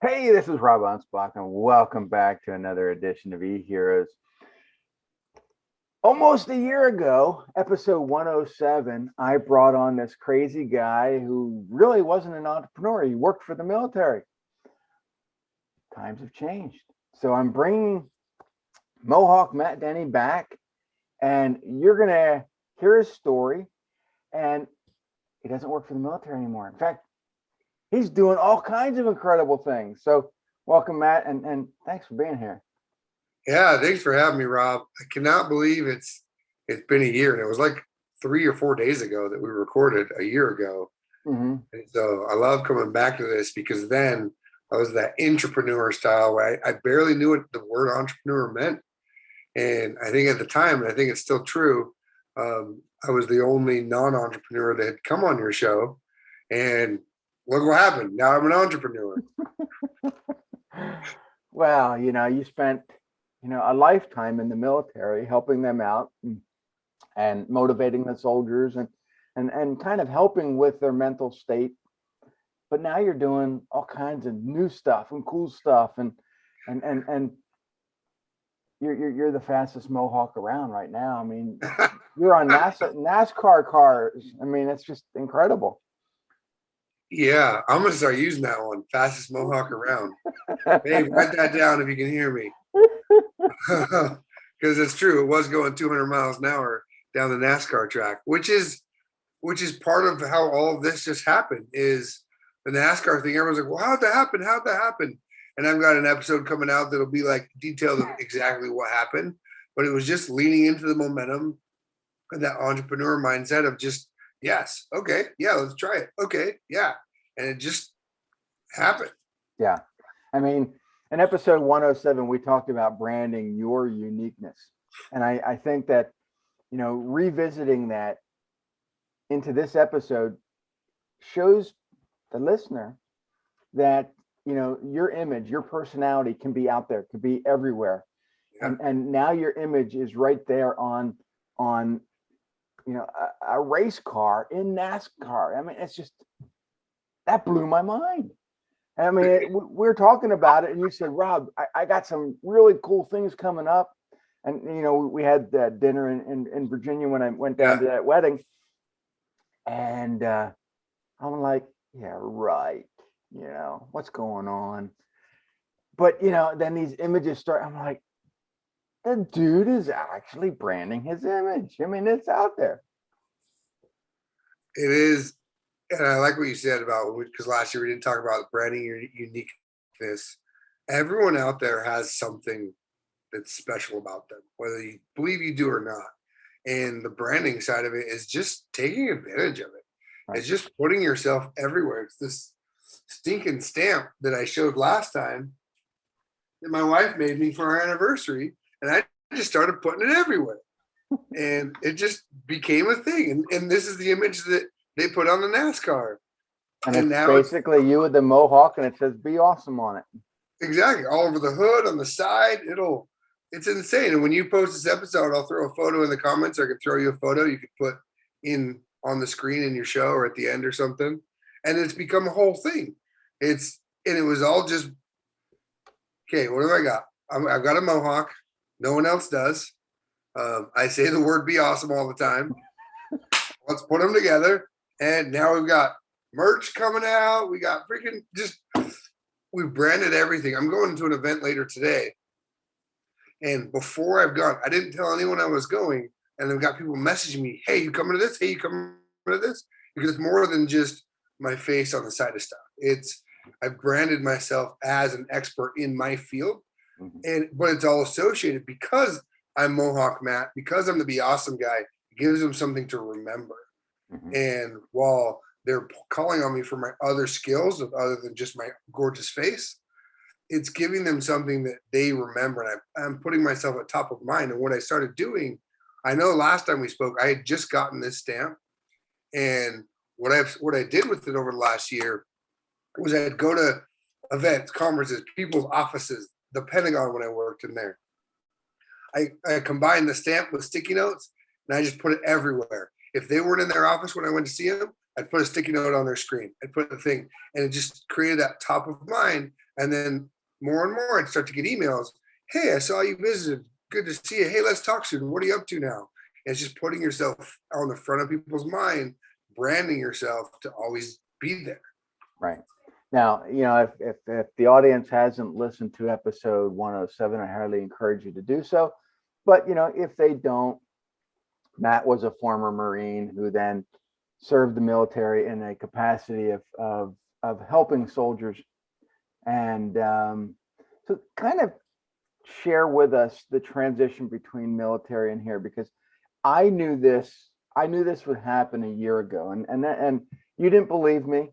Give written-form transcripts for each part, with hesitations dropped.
Hey, this is Rob Anspach, and welcome back to another edition of eHeroes. Almost a year ago, episode 107, I brought on this crazy guy who really wasn't an entrepreneur. He worked for the military. Times have changed. So I'm bringing Mohawk Matt Denny back, and you're going to hear his story. And he doesn't work for the military anymore. In fact, he's doing all kinds of incredible things. So welcome, Matt, and thanks for being here. Yeah, thanks for having me, Rob. I cannot believe it's been a year, and it was like 3 or 4 days ago that we recorded a year ago. Mm-hmm. And so I love coming back to this because then I was that entrepreneur style where I barely knew what the word entrepreneur meant. And I think at the time, and I think it's still true, I was the only non-entrepreneur that had come on your show. And look what happened. Now I'm an entrepreneur. Well, you spent, a lifetime in the military helping them out and motivating the soldiers and kind of helping with their mental state. But now you're doing all kinds of new stuff and cool stuff and you're the fastest Mohawk around right now. I mean, you're on NASCAR cars. I mean, it's just incredible. Yeah, I'm gonna start using that one. Fastest Mohawk around. Hey, write that down if you can hear me. Because it's true. It was going 200 miles an hour down the NASCAR track, which is part of how all of this just happened. Is the NASCAR thing? Everyone's like, "Well, how'd that happen? How'd that happen?" And I've got an episode coming out that'll be like detailed of exactly what happened. But it was just leaning into the momentum and that entrepreneur mindset of just yes, okay, yeah, let's try it. Okay, yeah, and it just happened. Yeah. I mean, in episode 107, we talked about branding your uniqueness. And I think that, revisiting that into this episode shows the listener that, your image, your personality can be out there, could be everywhere. Yeah. And now your image is right there on a race car in NASCAR. I mean, it's just that blew my mind. I mean, we were talking about it, and you said, Rob, I got some really cool things coming up. And, we had that dinner in Virginia when I went down to that wedding. And I'm like, yeah, right. What's going on? But, then these images start. I'm like, the dude is actually branding his image. I mean, it's out there. It is, and I like what you said about because last year we didn't talk about branding your uniqueness. Everyone out there has something that's special about them, whether you believe you do or not. And the branding side of it is just taking advantage of it. Right. It's just putting yourself everywhere. It's this stinking stamp that I showed last time that my wife made me for our anniversary, and I just started putting it everywhere. And it just became a thing. And this is the image that they put on the NASCAR. And it's now basically you with the Mohawk, and it says "Be awesome" on it. Exactly. All over the hood, on the side. It's insane. And when you post this episode, I'll throw a photo in the comments, or I could throw you a photo you could put in on the screen in your show or at the end or something. And it's become a whole thing. And it was all just, okay, what have I got? I've got a Mohawk. No one else does. I say the word "be awesome" all the time. Let's put them together. And now we've got merch coming out. We got we've branded everything. I'm going to an event later today. And before I've gone, I didn't tell anyone I was going. And I've got people messaging me, hey, you coming to this? Hey, you coming to this? Because it's more than just my face on the side of stuff. I've branded myself as an expert in my field. Mm-hmm. But it's all associated because I'm Mohawk Matt, because I'm the Be Awesome guy, it gives them something to remember. Mm-hmm. And while they're calling on me for my other skills other than just my gorgeous face, it's giving them something that they remember. And I'm putting myself at top of mind. And what I started doing, I know last time we spoke, I had just gotten this stamp. And what I did with it over the last year was I'd go to events, conferences, people's offices, the Pentagon when I worked in there. I combined the stamp with sticky notes, and I just put it everywhere. If they weren't in their office when I went to see them, I'd put a sticky note on their screen. I'd put the thing, and it just created that top of mind And then more and more, I'd start to get emails. Hey, I saw you visited. Good to see you. Hey, let's talk soon. What are you up to now? And it's just putting yourself on the front of people's mind, branding yourself to always be there. Right. Now, if the audience hasn't listened to episode 107, I highly encourage you to do so. But, if they don't, Matt was a former Marine who then served the military in a capacity of helping soldiers. And so kind of share with us the transition between military and here, because I knew this would happen a year ago, and you didn't believe me,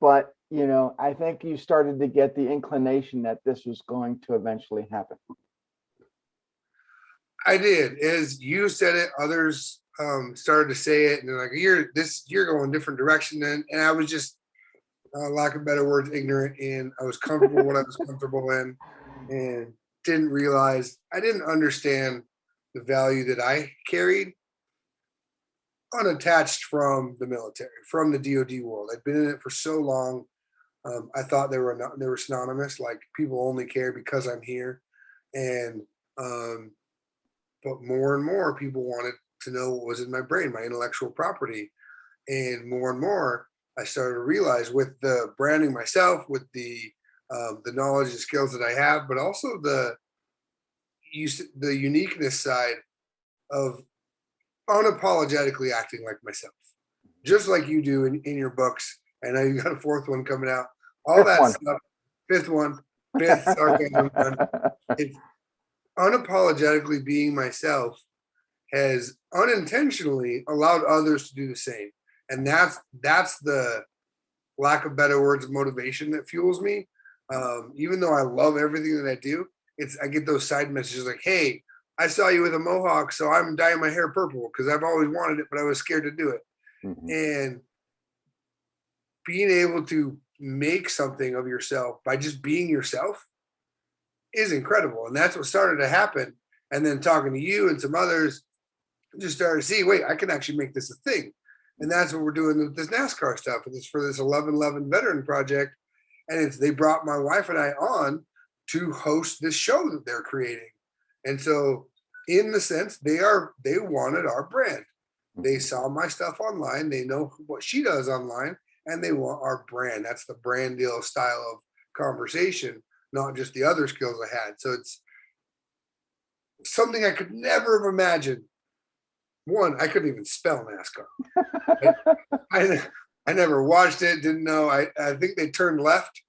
but I think you started to get the inclination that this was going to eventually happen. I did. As you said it, others started to say it, and they're like, you're going a different direction. And I was just, lack of better words, ignorant, and I was comfortable what I was comfortable in, and didn't realize, I didn't understand the value that I carried unattached from the military, from the DoD world. I'd been in it for so long. I thought they were synonymous, like people only care because I'm here. And but more and more people wanted to know what was in my brain, my intellectual property. And more, I started to realize, with the branding myself, with the knowledge and skills that I have, but also the uniqueness side of unapologetically acting like myself, just like you do in your books. I know you got a fourth one coming out. All that stuff. Fifth sarcasm one. It's unapologetically being myself has unintentionally allowed others to do the same. And that's the, lack of better words, motivation that fuels me. Even though I love everything that I do, I get those side messages like, hey, I saw you with a Mohawk, so I'm dyeing my hair purple because I've always wanted it, but I was scared to do it. Mm-hmm. And being able to make something of yourself by just being yourself is incredible. And that's what started to happen. And then talking to you and some others, just started to see, wait, I can actually make this a thing. And that's what we're doing with this NASCAR stuff. And it's for this 1111 veteran project. And they brought my wife and I on to host this show that they're creating. And so in the sense, they wanted our brand. They saw my stuff online. They know what she does online, and they want our brand. That's the brand deal style of conversation, not just the other skills I had. So it's something I could never have imagined. One, I couldn't even spell NASCAR. I never watched it, didn't know. I think they turned left.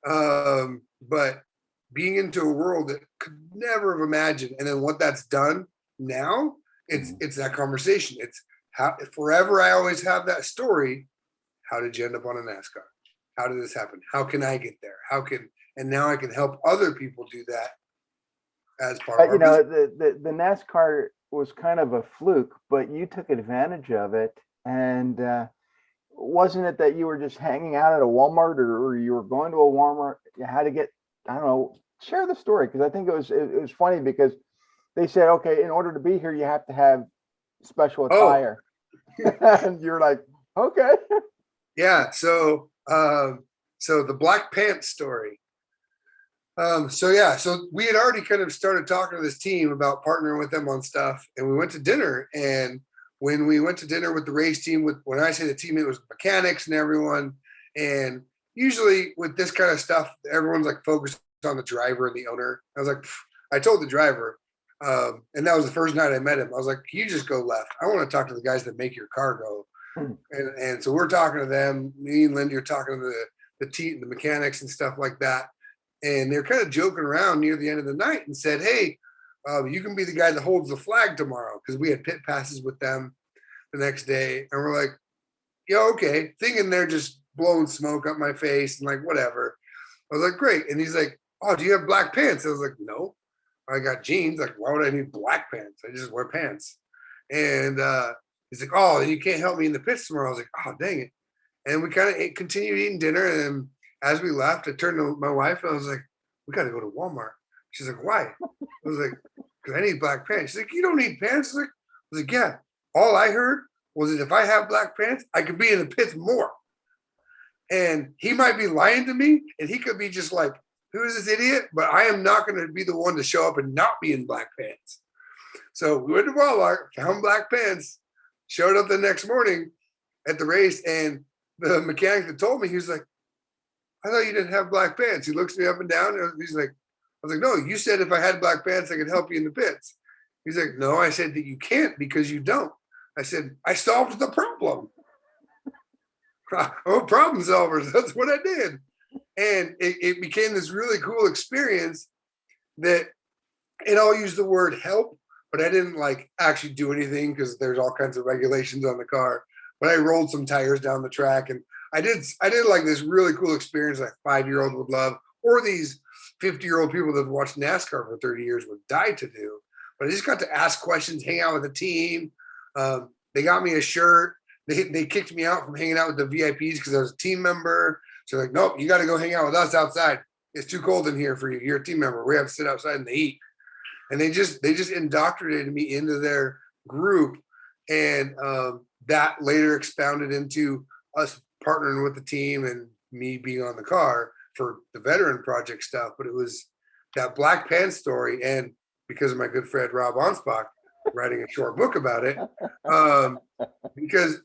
But being into a world that could never have imagined, and then what that's done now, it's that conversation. It's how forever I always have that story. How did you end up on a NASCAR? How did this happen? How can I get there? And now I can help other people do that as part of our business. The NASCAR was kind of a fluke, but you took advantage of it. And wasn't it that you were just hanging out at a Walmart, or you were going to a Walmart? You had to get, I don't know, share the story, because I think it was funny, because they said, okay, in order to be here, you have to have special attire. And you're like, okay. Yeah. So the black pants story. So we had already kind of started talking to this team about partnering with them on stuff, and we went to dinner. And when we went to dinner with the race team, when I say the team, it was mechanics and everyone. And usually with this kind of stuff, everyone's like focused on the driver and the owner. I was like, I told the driver, and that was the first night I met him. I was like, you just go left. I want to talk to the guys that make your car go. And so we're talking to them. Me and Lindy are talking to the mechanics and stuff like that. And they're kind of joking around near the end of the night and said, hey, you can be the guy that holds the flag tomorrow, because we had pit passes with them the next day. And we're like, yeah, okay. Thinking they're just blowing smoke up my face and like, whatever. I was like, great. And he's like, oh, do you have black pants? I was like, no, I got jeans. Like, why would I need black pants? I just wear pants. And he's like, oh, you can't help me in the pits tomorrow. I was like, oh, dang it. And we kind of continued eating dinner. And as we left, I turned to my wife and I was like, we got to go to Walmart. She's like, why? I was like, because I need black pants. She's like, you don't need pants. I was like, yeah. All I heard was that if I have black pants, I could be in the pits more. And he might be lying to me, and he could be just like, who is this idiot? But I am not going to be the one to show up and not be in black pants. So we went to Walmart, found black pants, showed up the next morning at the race, and the mechanic that told me, he was like, I thought you didn't have black pants. He looks me up and down, and he's like, I was like, no, you said if I had black pants, I could help you in the pits. He's like, no, I said that you can't because you don't. I said, I solved the problem. Oh, problem solvers. That's what I did. And it became this really cool experience that, and I'll use the word help, but I didn't like actually do anything because there's all kinds of regulations on the car. But I rolled some tires down the track, and I did like this really cool experience like 5-year-old would love, or these 50-year-old people that watched NASCAR for 30 years would die to do. But I just got to ask questions, hang out with the team. They got me a shirt. They kicked me out from hanging out with the VIPs because I was a team member. So like, nope, you got to go hang out with us outside. It's too cold in here for you. You're a team member. We have to sit outside in the heat. And they just indoctrinated me into their group. And that later expounded into us partnering with the team and me being on the car for the veteran project stuff. But it was that Black Pants story. And because of my good friend, Rob Anspach, writing a short book about it, because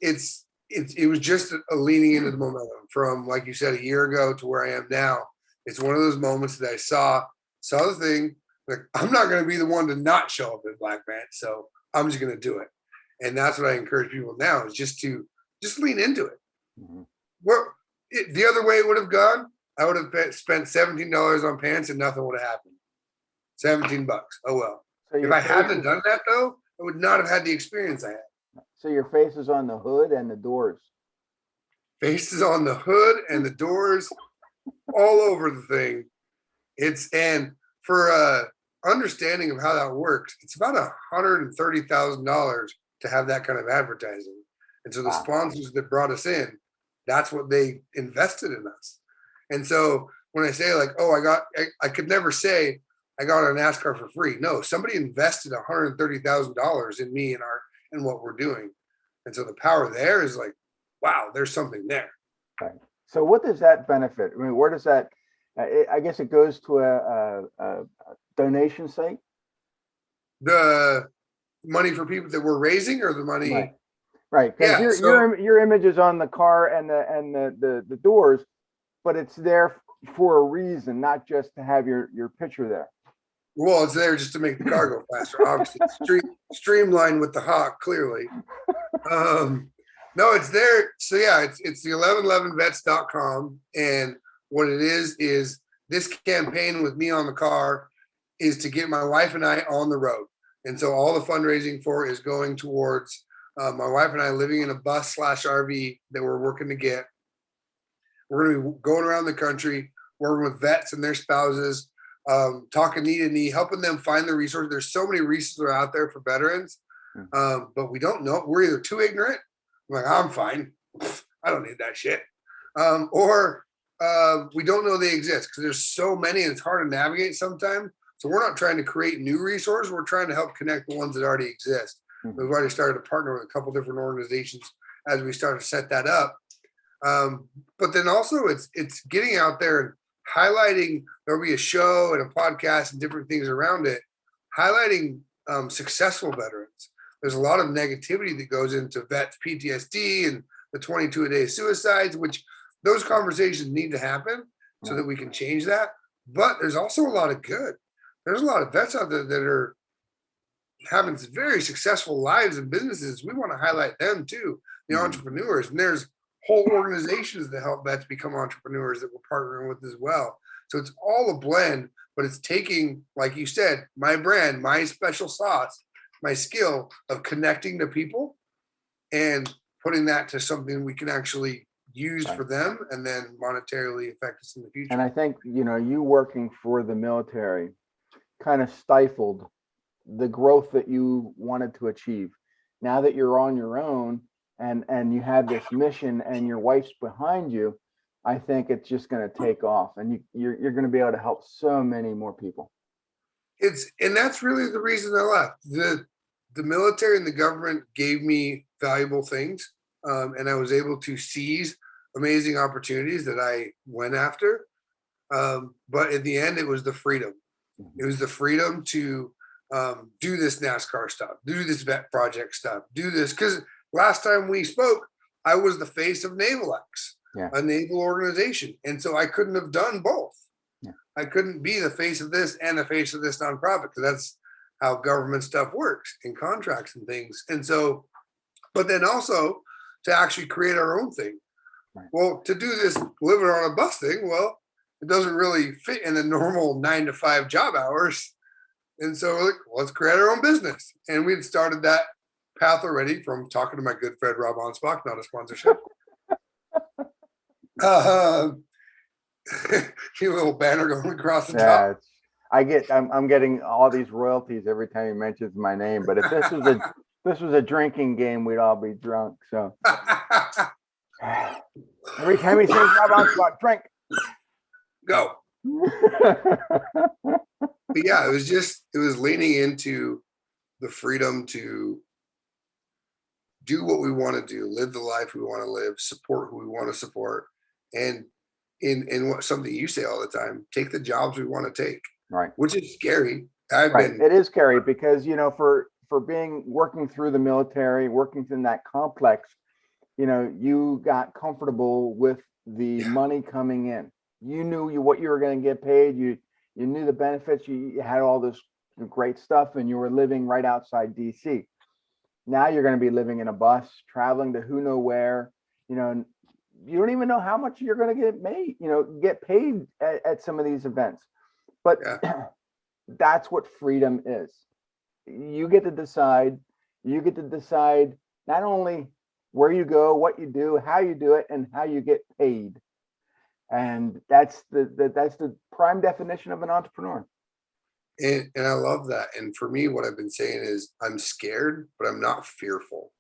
it was just a leaning into the momentum from, like you said, a year ago to where I am now. It's one of those moments that I saw the thing, like, I'm not going to be the one to not show up in black pants, so I'm just going to do it. And that's what I encourage people now, is just lean into it. Mm-hmm. Well, the other way it would have gone, I would have spent $17 on pants and nothing would have happened. $17. Oh well. So if I hadn't done that though, I would not have had the experience I had. So your face is on the hood and the doors. Face is on the hood and the doors, all over the thing. And for understanding of how that works, it's about $130,000 to have that kind of advertising. And so the sponsors that brought us in, that's what they invested in us. And so when I say like, oh, I could never say I got on NASCAR for free. No, somebody invested $130,000 in me and what we're doing. And so the power there is like, wow, there's something there. Right. So what does that benefit? I mean, where does that, I guess it goes to a donation site? The money for people that we're raising, or the money? Right. Because your image is on the car and the doors, but it's there for a reason, not just to have your picture there. Well, it's there just to make the car go faster. Obviously, streamlined with the Hawk, clearly. No, it's there. So yeah, it's the 1111vets.com. And what it is this campaign with me on the car is to get my wife and I on the road. And so all the fundraising for is going towards my wife and I living in a bus/RV that we're working to get. We're going to be going around the country, working with vets and their spouses, talking knee to knee, helping them find the resources. There's so many resources out there for veterans, but we don't know. We're either too ignorant. I'm like, I'm fine. I don't need that shit. Or we don't know they exist because there's so many and it's hard to navigate sometimes. So we're not trying to create new resources. We're trying to help connect the ones that already exist. Mm-hmm. We've already started to partner with a couple different organizations as we start to set that up. But then also it's getting out there and highlighting. There'll be a show and a podcast and different things around it, highlighting successful veterans. There's a lot of negativity that goes into vets PTSD and the 22-a-day suicides, which those conversations need to happen so that we can change that. But there's also a lot of good. There's a lot of vets out there that are having very successful lives and businesses. We want to highlight them too, the entrepreneurs. And there's whole organizations that help vets become entrepreneurs that we're partnering with as well. So it's all a blend, but it's taking, like you said, my brand, my special sauce, my skill of connecting to people and putting that to something we can actually use for them and then monetarily affect us in the future. And I think, you working for the military kind of stifled the growth that you wanted to achieve. Now that you're on your own and you have this mission and your wife's behind you, I think it's just going to take off, and you're going to be able to help so many more people. And that's really the reason I left. The military and the government gave me valuable things, and I was able to seize amazing opportunities that I went after. But in the end, it was the freedom. It was the freedom to do this NASCAR stuff, do this vet project stuff, do this. Because last time we spoke, I was the face of NavalX, a naval organization. And so I couldn't have done both. Yeah. I couldn't be the face of this and the face of this nonprofit, because that's how government stuff works in contracts and things. And so, but then also to actually create our own thing. Right. Well, to do this living on a bus thing, well, it doesn't really fit in the normal 9 to 5 job hours. And so we're like, well, let's create our own business. And we'd started that path already from talking to my good friend, Rob Anspach, not a sponsorship. Cute little banner going across the top. I'm getting all these royalties every time he mentions my name. But if this was a drinking game, we'd all be drunk. So every time he says Rob Anspach, drink. Go. But yeah, it was leaning into the freedom to do what we want to do, live the life we want to live, support who we want to support, and in what something you say all the time, take the jobs we want to take. Right. Which is scary. It is scary because, you know, for working through the military, working in that complex, you know, you got comfortable with the money coming in. You knew what you were going to get paid. You knew the benefits. You had all this great stuff, and you were living right outside DC. Now you're going to be living in a bus, traveling to who know where. You know, you don't even know how much you're going to get paid at some of these events. But that's what freedom is. You get to decide. You get to decide not only where you go, what you do, how you do it, and how you get paid. And that's the prime definition of an entrepreneur. And I love that. And for me, what I've been saying is I'm scared, but I'm not fearful.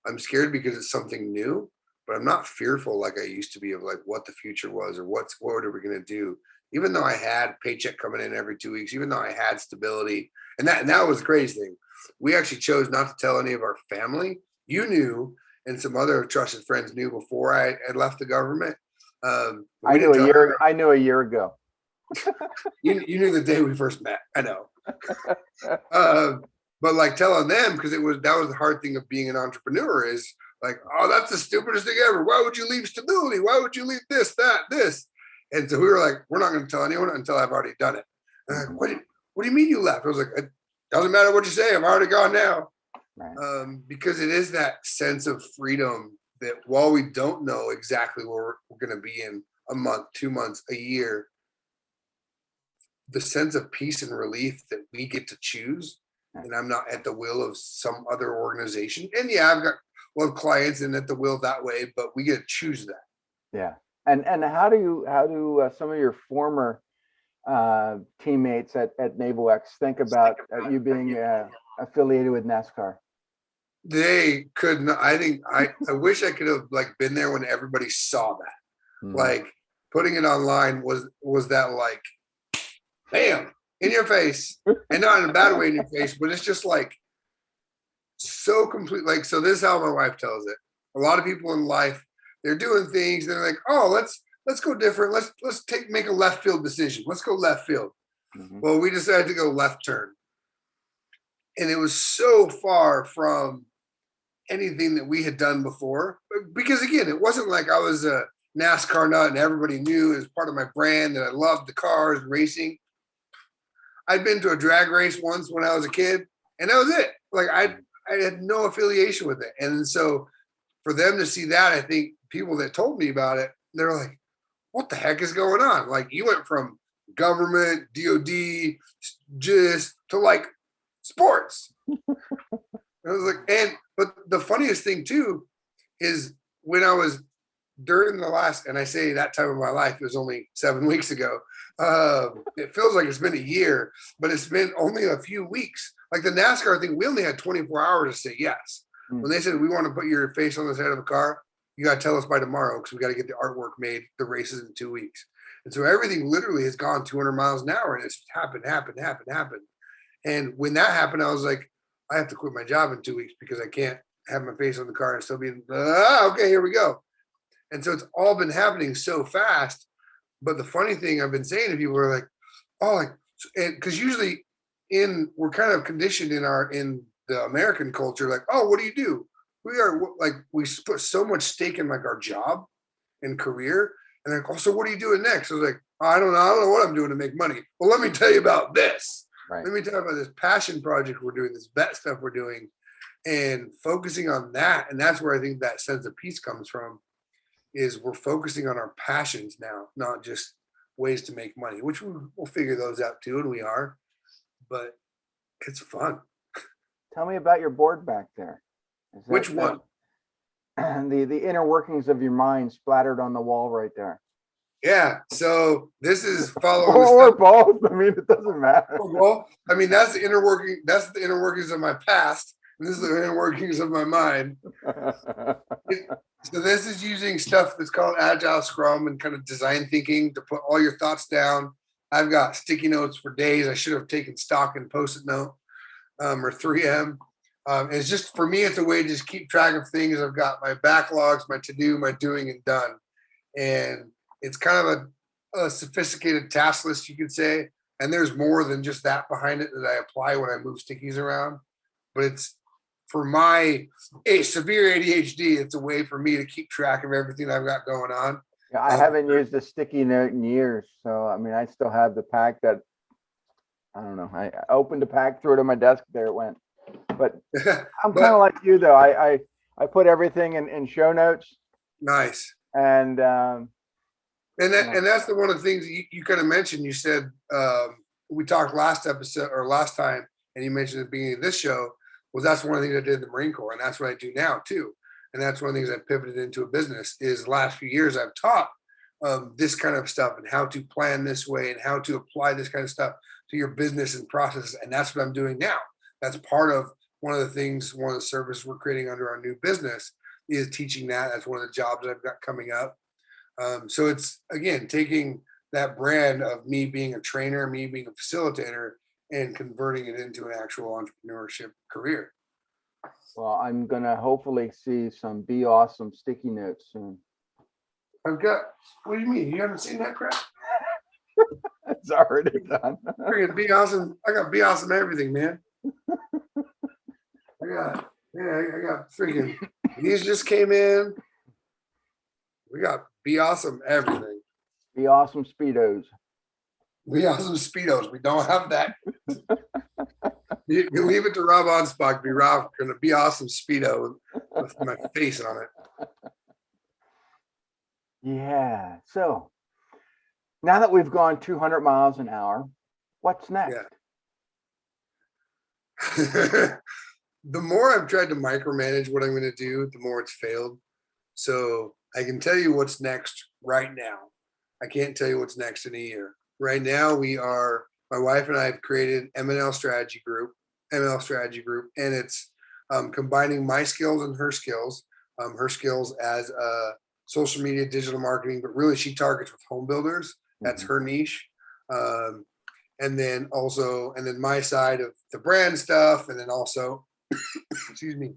I'm scared because it's something new, but I'm not fearful like I used to be of like what the future was or what are we going to do. Even though I had paycheck coming in every 2 weeks, even though I had stability, and that was the crazy thing. We actually chose not to tell any of our family. You knew, and some other trusted friends knew before I had left the government. I knew a year ago. you knew the day we first met. I know. But like telling them, because that was the hard thing of being an entrepreneur is like, oh, that's the stupidest thing ever. Why would you leave stability? Why would you leave this, that, this? And so we were like, we're not going to tell anyone until I've already done it. Like, what do you mean you left? I was like, it doesn't matter what you say. I'm already gone now. Right. Because it is that sense of freedom that while we don't know exactly where we're going to be in a month, 2 months, a year, the sense of peace and relief that we get to choose, and I'm not at the will of some other organization. And yeah, I've got a lot of clients and at the will that way, but we get to choose that. Yeah. And how do some of your former teammates at NavalX think about you being affiliated with NASCAR? They couldn't. I think I wish I could have like been there when everybody saw that. Mm-hmm. Like putting it online was that like, bam, in your face, and not in a bad way in your face, but it's just like so complete. Like, so this is how my wife tells it. A lot of people in life, they're doing things. They're like, oh, let's go different. Let's make a left field decision. Let's go left field. Mm-hmm. Well, we decided to go left turn, and it was so far from anything that we had done before. Because again, it wasn't like I was a NASCAR nut and everybody knew it was part of my brand that I loved the cars and racing. I'd been to a drag race once when I was a kid, and that was it. Like I had no affiliation with it. And so for them to see that, I think people that told me about it, they're like, what the heck is going on? Like you went from government, DOD, just to like sports. I was like, but the funniest thing too is when I was during the last, and I say that time of my life, it was only 7 weeks ago. It feels like it's been a year, but it's been only a few weeks. Like the NASCAR thing, we only had 24 hours to say yes. Mm-hmm. When they said, we want to put your face on the side of a car, you got to tell us by tomorrow because we got to get the artwork made, the races in 2 weeks. And so everything literally has gone 200 miles an hour, and it's happened. And when that happened, I was like, I have to quit my job in 2 weeks because I can't have my face on the car and still be, okay, here we go. And so it's all been happening so fast. But the funny thing I've been saying to people are like, oh, like, because usually we're kind of conditioned in the American culture, like, oh, what do you do? We put so much stake in like our job and career. And like, oh, so what are you doing next? I was like, I don't know what I'm doing to make money. Well, let me tell you about this. Right. Let me tell you about this passion project we're doing, this vet stuff we're doing, and focusing on that. And that's where I think that sense of peace comes from, is we're focusing on our passions now, not just ways to make money, which we'll figure those out too, and we are, but it's fun. Tell me about your board back there. Which one? The inner workings of your mind splattered on the wall right there. Yeah, so this is following or both. I mean, it doesn't matter. Well, I mean, that's the inner workings of my past, and this is the inner workings of my mind. So this is using stuff that's called Agile Scrum and kind of design thinking to put all your thoughts down. I've got sticky notes for days. I should have taken stock and Post-it note or 3M. It's just, for me, it's a way to just keep track of things. I've got my backlogs, my to-do, my doing and done. And it's kind of a sophisticated task list, you could say. And there's more than just that behind it that I apply when I move stickies around. But it's, for my severe ADHD, it's a way for me to keep track of everything I've got going on. Yeah, I haven't used a sticky note in years. So, I mean, I still have the pack that, I don't know. I opened the pack, threw it on my desk, there it went. But I'm kind of like you, though. I put everything in show notes. Nice. And that's one of the things you kind of mentioned. You said, we talked last episode or last time, and you mentioned at the beginning of this show, was that's one of the things I did in the Marine Corps, and that's what I do now too. And that's one of the things I pivoted into a business. Is the last few years I've taught this kind of stuff and how to plan this way and how to apply this kind of stuff to your business and processes. And that's what I'm doing now. That's part of one of the services we're creating under our new business is teaching that. That's one of the jobs that I've got coming up. So it's, again, taking that brand of me being a trainer, me being a facilitator, and converting it into an actual entrepreneurship career. Well, I'm going to hopefully see some Be Awesome sticky notes soon. What do you mean? You haven't seen that crap? It's already done. Be Awesome. I got Be Awesome everything, man. I got freaking, these just came in. We got Be Awesome everything. Be Awesome Speedos. Be Awesome Speedos. We don't have that. You leave it to Rob Anspach. Gonna Be Awesome Speedo with my face on it. Yeah. So now that we've gone 200 miles an hour, what's next? Yeah. The more I've tried to micromanage what I'm going to do, the more it's failed. So I can tell you what's next right now. I can't tell you what's next in a year. Right now, my wife and I have created ML Strategy Group, and it's combining my skills and her skills as social media, digital marketing, but really she targets with home builders. That's her niche. And then my side of the brand stuff, and then also, excuse me,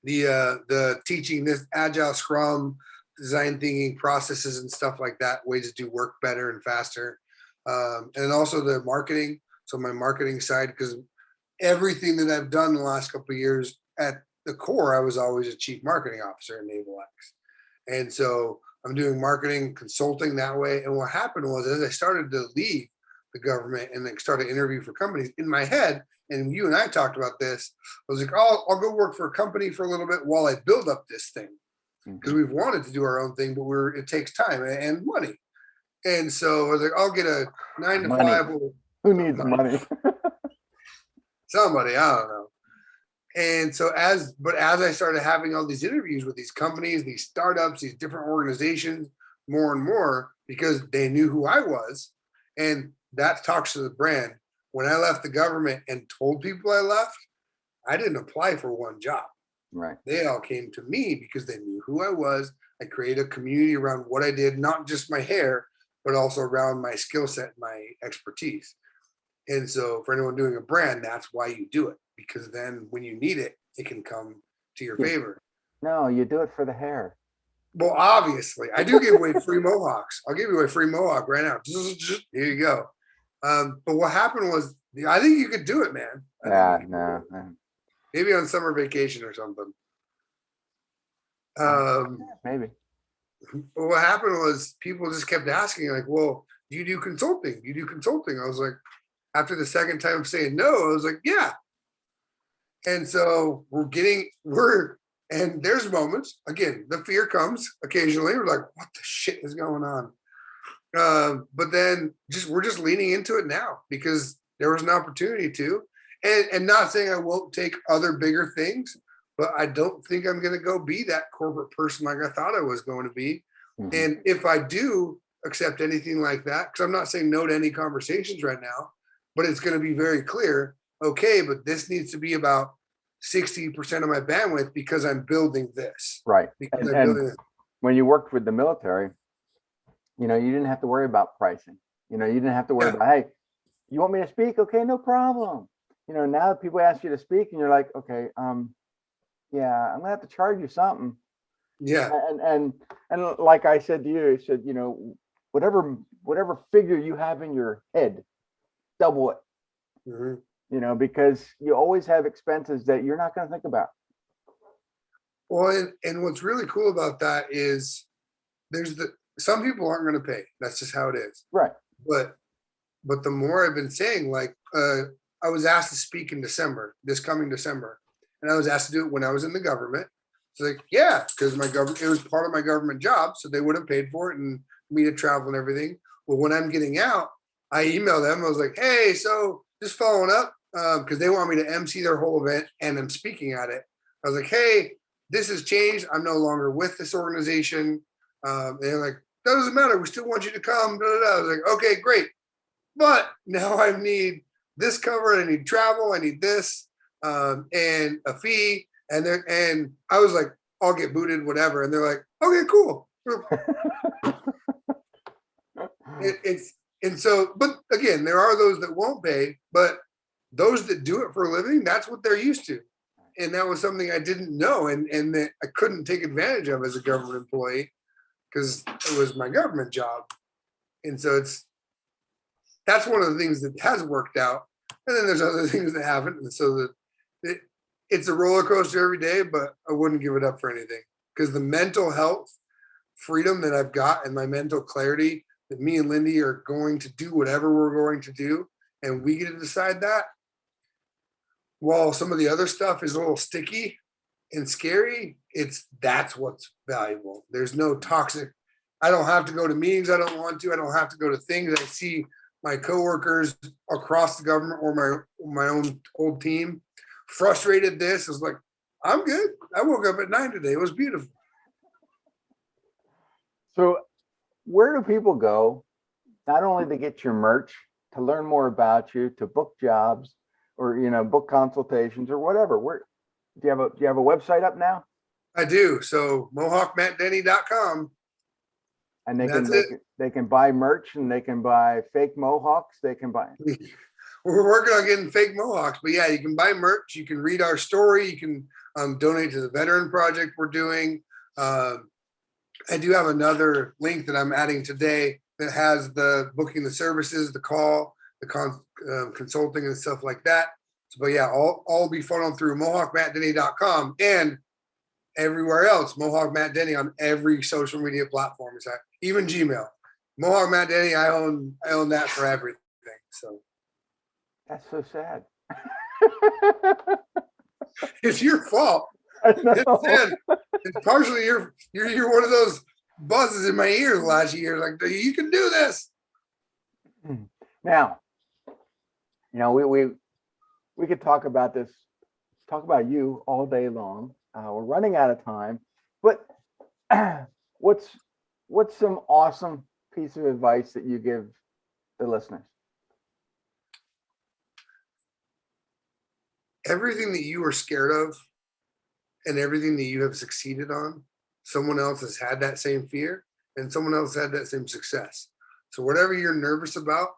the teaching this Agile Scrum, design thinking processes and stuff like that, ways to do work better and faster. And then also the marketing. So my marketing side, because everything that I've done in the last couple of years, at the core, I was always a chief marketing officer at NavalX. And so I'm doing marketing consulting that way. And what happened was, as I started to leave the government and then started to interview for companies, in my head, and you and I talked about this, I was like, oh, I'll go work for a company for a little bit while I build up this thing. Because we've wanted to do our own thing, but it takes time and money. And so I was like, I'll get a 9 to 5. Who needs money? Somebody, I don't know. And so as I started having all these interviews with these companies, these startups, these different organizations, more and more, because they knew who I was. And that talks to the brand. When I left the government and told people I left, I didn't apply for one job. Right. They all came to me because they knew who I was. I created a community around what I did, not just my hair, but also around my skill set, my expertise. And so for anyone doing a brand, that's why you do it, because then when you need it, it can come to your favor. No, you do it for the hair. Well, obviously, I do give away free Mohawks. I'll give you a free Mohawk right now. Here you go. But what happened was, I think you could do it, man. No. Maybe on summer vacation or something. Maybe. But what happened was people just kept asking, like, well, do you do consulting? You do consulting? I was like, after the second time of saying no, I was like, yeah. And so and there's moments, again, the fear comes occasionally. We're like, what the shit is going on? But then we're just leaning into it now because there was an opportunity to, and not saying I won't take other bigger things, but I don't think I'm going to go be that corporate person like I thought I was going to be. Mm-hmm. And if I do accept anything like that, because I'm not saying no to any conversations right now, but it's going to be very clear. Okay, but this needs to be about 60% of my bandwidth because I'm building this. Right. And when you worked with the military, you didn't have to worry about pricing. You didn't have to worry about, hey, you want me to speak? Okay, no problem. Now people ask you to speak and you're like, okay, yeah, I'm gonna have to charge you something. Yeah. And like I said to you, I said, whatever figure you have in your head, double it. Mm-hmm. Because you always have expenses that you're not going to think about. Well, and what's really cool about that is some people aren't going to pay. That's just how it is. Right. But the more I've been saying, like, I was asked to speak in December, this coming December, and I was asked to do it when I was in the government. So like, yeah, because it was part of my government job, so they would have paid for it and me to travel and everything. Well, when I'm getting out, I emailed them. I was like, hey, so just following up, because they want me to MC their whole event and I'm speaking at it. I was like, hey, this has changed. I'm no longer with this organization. And they're like, that doesn't matter. We still want you to come. I was like, okay, great. But now I need this covered. I need travel. I need this and a fee. And I was like, I'll get booted, whatever. And they're like, okay, cool. And so, but again, there are those that won't pay, but those that do it for a living, that's what they're used to. And that was something I didn't know and that I couldn't take advantage of as a government employee because it was my government job. And so that's one of the things that has worked out. And then there's other things that haven't. And so it's a roller coaster every day, but I wouldn't give it up for anything because the mental health freedom that I've got and my mental clarity that me and Lindy are going to do whatever we're going to do. And we get to decide that. While some of the other stuff is a little sticky and scary, that's what's valuable. There's no toxic. I don't have to go to meetings I don't want to. I don't have to go to things. I see my coworkers across the government or my own old team frustrated. This is like, I'm good. I woke up at 9 today. It was beautiful. So where do people go, not only to get your merch, to learn more about you, to book jobs or, book consultations or whatever? Where do you have a website up now? I do. So mohawkmattdenny.com. And they can buy merch and they can buy fake Mohawks. They can buy. We're working on getting fake Mohawks, but yeah, you can buy merch. You can read our story. You can donate to the veteran project we're doing. I do have another link that I'm adding today that has the booking the services, the call, the consulting and stuff like that. So, but yeah, all be funneled through mohawkmattdenny.com and everywhere else. Mohawk Matt Denny on every social media platform. Is that even Gmail? Mohawk Matt Denny. I own that for everything. So that's so sad. It's your fault. It's partially you're one of those buzzes in my ears last year. Like, you can do this. Now, we could talk about this, talk about you all day long. We're running out of time, but what's some awesome piece of advice that you give the listeners? Everything that you are scared of and everything that you have succeeded on, someone else has had that same fear and someone else had that same success. So whatever you're nervous about,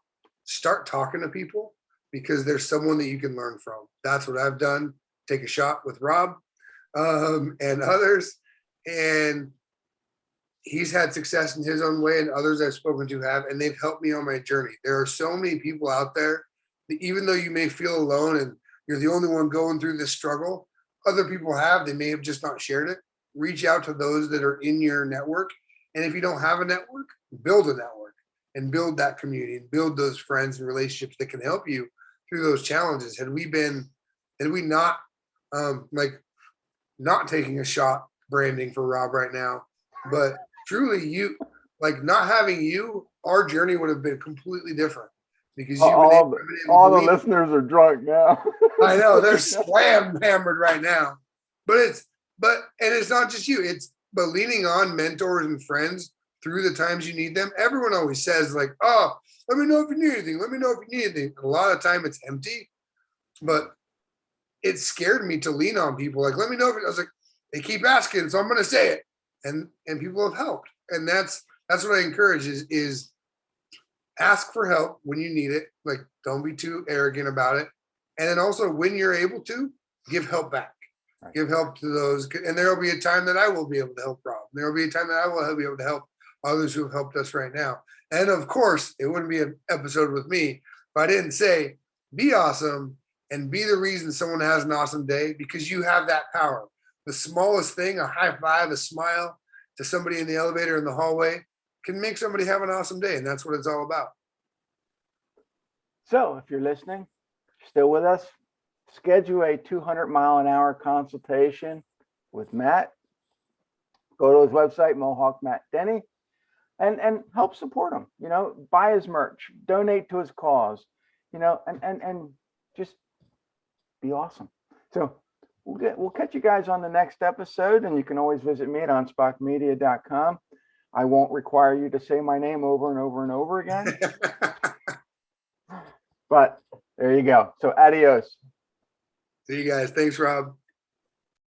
start talking to people because there's someone that you can learn from. That's what I've done. Take a shot with Rob and others. And he's had success in his own way, and others I've spoken to have, and they've helped me on my journey. There are so many people out there that even though you may feel alone and you're the only one going through this struggle, other people have. They may have just not shared it. Reach out to those that are in your network. And if you don't have a network, build a network and build that community and build those friends and relationships that can help you through those challenges. Had we not not taking a shot branding for Rob right now, but truly you, like not having you, our journey would have been completely different because you've been able all to the lean. listeners are drunk now. I know they're slam hammered right now, but it's not just you. But leaning on mentors and friends through the times you need them. Everyone always says like, "Oh, let me know if you need anything. Let me know if you need anything." A lot of time it's empty, but it scared me to lean on people. Like, let me know if I was like, they keep asking, so I'm going to say it, and people have helped, and that's what I encourage is ask for help when you need it. Like, don't be too arrogant about it, and then also when you're able to, give help back. Right. Give help to those, and there will be a time that I will be able to help Rob. There will be a time that I will be able to help others who have helped us right now. And of course, it wouldn't be an episode with me if I didn't say, be awesome and be the reason someone has an awesome day, because you have that power. The smallest thing, a high five, a smile to somebody in the elevator, in the hallway, can make somebody have an awesome day. And that's what it's all about. So if you're listening, still with us, schedule a 200-mile-an-hour consultation with Matt. Go to his website, Mohawk Matt Denny, and help support him. You know, buy his merch, donate to his cause. You know, and just be awesome. So we'll catch you guys on the next episode, and you can always visit me at anspachmedia.com. I won't require you to say my name over and over and over again. But there you go. So adios. See you guys. Thanks, Rob.